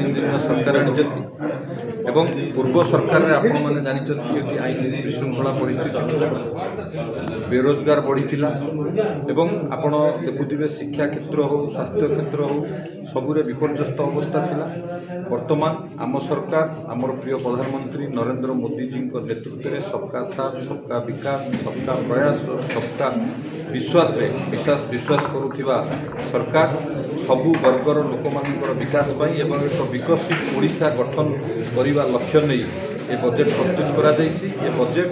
Engineer सरकार आनी एवं पूर्व सरकार में आपण मैंने जानते आईन विशृंखला परिस्थिति बेरोजगार बढ़ी एवं आपण देखुवे शिक्षा क्षेत्र हो स्वास्थ्य क्षेत्र हो सबुरे विपर्यस्त अवस्था थिला। वर्तमान आम सरकार आमर प्रिय प्रधानमंत्री नरेंद्र मोदी जी नेतृत्व में सबका साथ सबका विकास सबका प्रयास सबका विश्वास विश्वास करुवा सरकार सबु वर्गर लोक मानकर विकास पाई एवं एक विकसित ओडिशा गठन करने लक्ष्य नहीं ये बजेट प्रस्तुत करा ये बजेट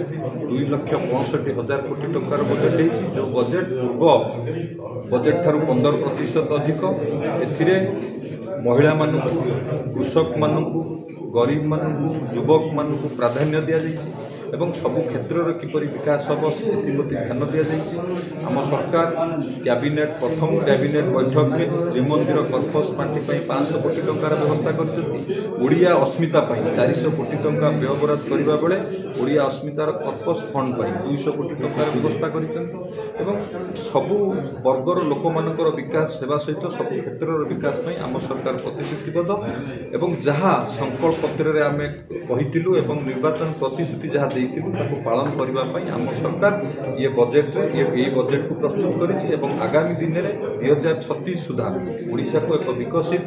2,65,000 कोटी टंकार बजेट है जो बजेट पूर्व बजेट ठारू 15% अधिक एथिरे महिला मानू कृषक मानू गरीब मानू युवक मानू प्राधान्य दि जाइए एवं सबु क्षेत्र किपरि विकास हम से ध्यान दि जाइए। आम सरकार कैबिनेट प्रथम कैबिनेट बैठक में श्रीमंदिर कर्पस पार्टी 500 कोटी टंकार व्यवस्था करिया अस्मिता 400 कोटी टंका व्ययबराद करने बेले ओडिया अस्मितार कर्पस फंड 200 कोटी टंकार व्यवस्था कर सबु वर्गर लोक मानकर विकास सेवा सहित सब क्षेत्र विकास आम सरकार प्रतिश्रुतिबद्ध एवं जहाँ संकल्प पत्र में आम कहीलु एवं निर्वाचन प्रतिश्रुति जहाँ पालन करने आम सरकार ये बजेट ये बजेट को प्रस्तुत कर आगामी दिन में 2036 सुधा ओडिशा को एक विकसित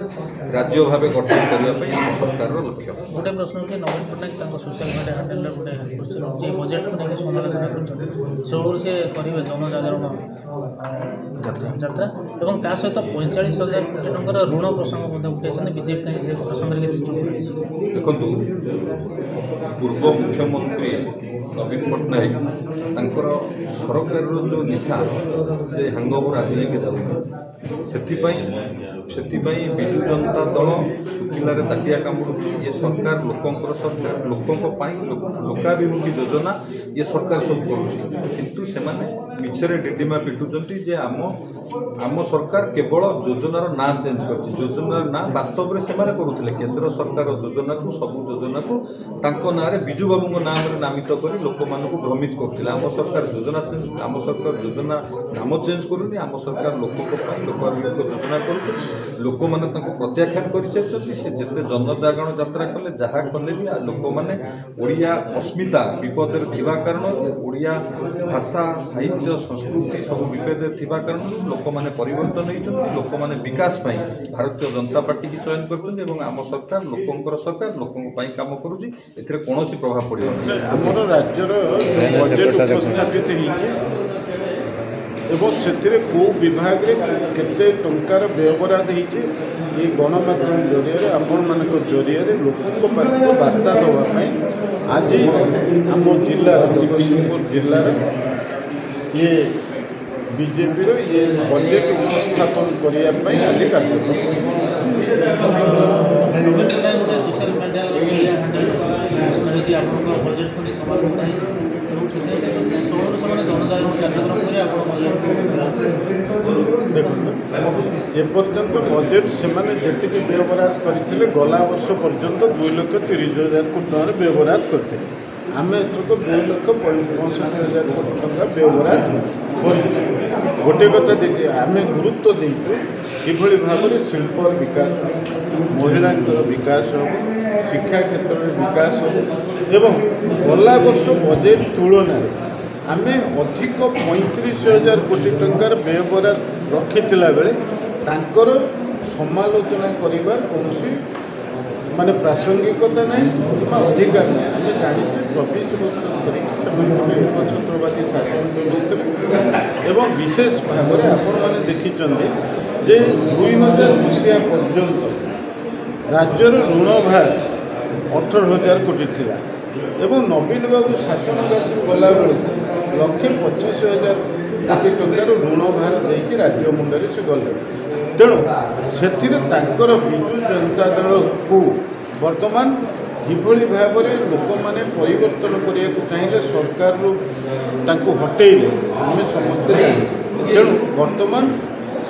राज्य भाव गठन करने आम सरकार लक्ष्य। गोटे प्रश्न कि नवीन पट्टनायक सोशल मीडिया हैंडल गोटे बजेट को लेकर समालोचना कर से करेंगे जनजागरण यात्रा और त्या सहित 45,000 कोटी टंकार ऋण प्रसंग उठाई बीजेपी प्रसंग देखो पूर्व मुख्यमंत्री नवीन पट्टनायक सरकार जो निशा से हैंगओवर आज लेके से विजु जनता दल शुक्लार ताटिया कामुड़ी ये सरकार लोकंर सरकार लोकाभिमुखी योजना ये सरकार सब कर मिछरे डिडिमा पिटुचंती जे आम सरकार केवल योजनार ना चेंज कर योजनार ना वास्तव में से करुले केंद्र सरकार योजना को सब योजना को ना विजु बाबू नाम नामित कर लोक मान भ्रमित करते आम सरकार योजना चेंज आम सरकार योजना नाम चेंज करूनी आम सरकार लोकाभिमुख योजना कर लोक मैंने प्रत्याख्यान कर जिते जनजागरण यात्रा कले जहाँ कले भी लोक मैंने ओडिया अस्मिता विपद थिबा कारण ओडिया भाषा साहित्य संस्कृति सब विपद थिबा कारण लोक मैंने परिवर्तन होती लोक मैंने विकास पाई भारतीय जनता पार्टी की चयन कर आम सरकार लोकंकर सरकार लोकों काम करुँच ए कौन प्रभाव पड़े आमर राज्यर बजेट उपस्थापित एवं से कौ विभाग केते टंकार व्ययबराद होती गणमाध्यम जरिए आपण मान जरिए लोकों पाखक बार्ता देवाई आज आम जिला जगतसिंहपुर जिलार ये बीजेपी ये बजेट उपस्थापन करने आज एपर्यंत बजेट से जी व्ययबराद करते गला वर्ष पर्यंत 2,30,000 कोटी टकर व्ययबराद करते आम एथरक 2,65,000 कोटी टका व्ययबराद कर गोटे कथा देखिए आम गुरुत्व देचु किभली भाव में शिल्प विकास महिला विकास शिक्षा क्षेत्र में विकास एवं गला वर्ष बजेट तुलन आम अधिक 35,000 कोटी टंकार व्ययबराद रखी बेले तांकर समालोचना करने कौन माने प्रासंगिकता नहीं कि अधिकार नहीं आम जानी 24 वर्ष एक छत्रवादी शासन चलते एवं विशेष भाव में आपण मैंने देखिं जे 2000 मसीहा पर्यंत राज्यर ऋण भार 18,000 कोटी थिला एवं नवीन बाबू शासन गला बेलू 1,25,000 कोटी टंकार ऋण भार देकी राज्य मुंडे से गले तेणु से विजु जनता दल को वर्तमान किभली भाव में लोक मैंने परिवर्तन करने को चाहिए सरकार हटेले आम समस्ते तेणु वर्तमान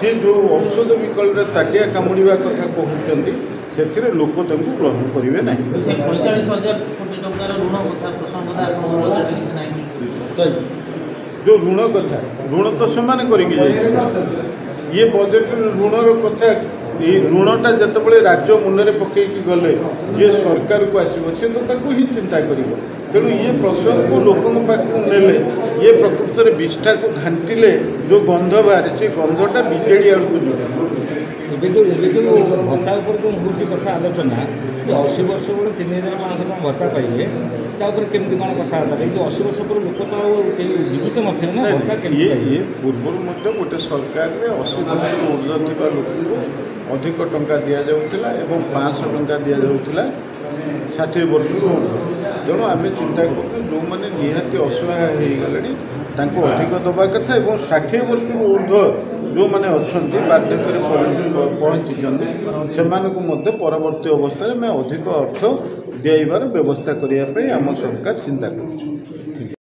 सी जो औषध विकल्प ताटिया कामुड़ा कथा कहते से लोक ग्रहण करेंगे ना 45,000 कोटी टंकार ऋण कथा प्रसंग जो ऋण कथा ऋण तो से करके ये बजेट ऋणर कथा এই ଋଣଟା ଯେତେବେଳେ ରାଜ୍ୟ ମୁନରେ ପକାଇକି ଗଲେ ଯିଏ ସରକାରକୁ ଆସିବ ସେ ତ ତାକୁ ହିଁ ଚିନ୍ତା କରିବ। ତେଣୁ ଇଏ ପ୍ରସଙ୍ଗକୁ ଲୋକଙ୍କ ପାଖକୁ ନେଲେ ଇଏ ପ୍ରକୃତରେ ବିଷ୍ଠାକୁ ଘାଣ୍ଟିଲେ ଯେଉଁ ଗନ୍ଧ ବାହାରେ ସେ ଗନ୍ଧଟା ବିଜେଡ଼ି ଆଡ଼କୁ ଯିବ। ଏବେ ଯେଉଁ ଭତ୍ତା ଉପରେ ଯେଉଁ ହେଉଛି କଥା ଆଲୋଚନା ଯେ 80 ବର୍ଷ ବେଳୁ 3,500 ଟଙ୍କା ଭତ୍ତା ପାଇବେ ତା ଉପରେ କେମିତି କ'ଣ କଥାବାର୍ତ୍ତା ଏ ଯେଉଁ 80 ବର୍ଷ ପରେ ଲୋକ ତ ଆଉ କେହି ଜୀବିତ ନଥିବେ ନା ଭତ୍ତା କେମିତି ଇଏ ପୂର୍ବରୁ ମଧ୍ୟ ଗୋଟେ ସରକାରରେ 80 ବର୍ଷରୁ ଉର୍ଦ୍ଧ୍ୱ ଥିବା ଲୋକଙ୍କୁ ଅଧିକ ଟଙ୍କା ଦିଆଯାଉଥିଲା ଏବଂ 500 ଟଙ୍କା ଦିଆଯାଉଥିଲା 60 ବର୍ଷରୁ ଉର୍ଦ୍ଧ୍ୱ। ତେଣୁ ଆମେ ଚିନ୍ତା କରୁଛୁ ଯେଉଁମାନେ ନିହାତି ଅସହାୟ ହୋଇଗଲେଣି ତାଙ୍କୁ ଅଧିକ ଦେବା କଥା ଏବଂ 60 ବର୍ଷରୁ ଉର୍ଦ୍ଧ୍ୱ ଯେଉଁମାନେ ଅଛନ୍ତି ବାର୍ଦ୍ଧକ୍ୟରେ ପହଞ୍ଚିଛନ୍ତି ସେମାନଙ୍କୁ ମଧ୍ୟ ପରବର୍ତ୍ତୀ ଅବସ୍ଥାରେ ଆମେ ଅଧିକ ଅର୍ଥ ଦିଆଇବାର ବ୍ୟବସ୍ଥା କରିବା ପାଇଁ ଆମ ସରକାର ଚିନ୍ତା କରୁଛୁ।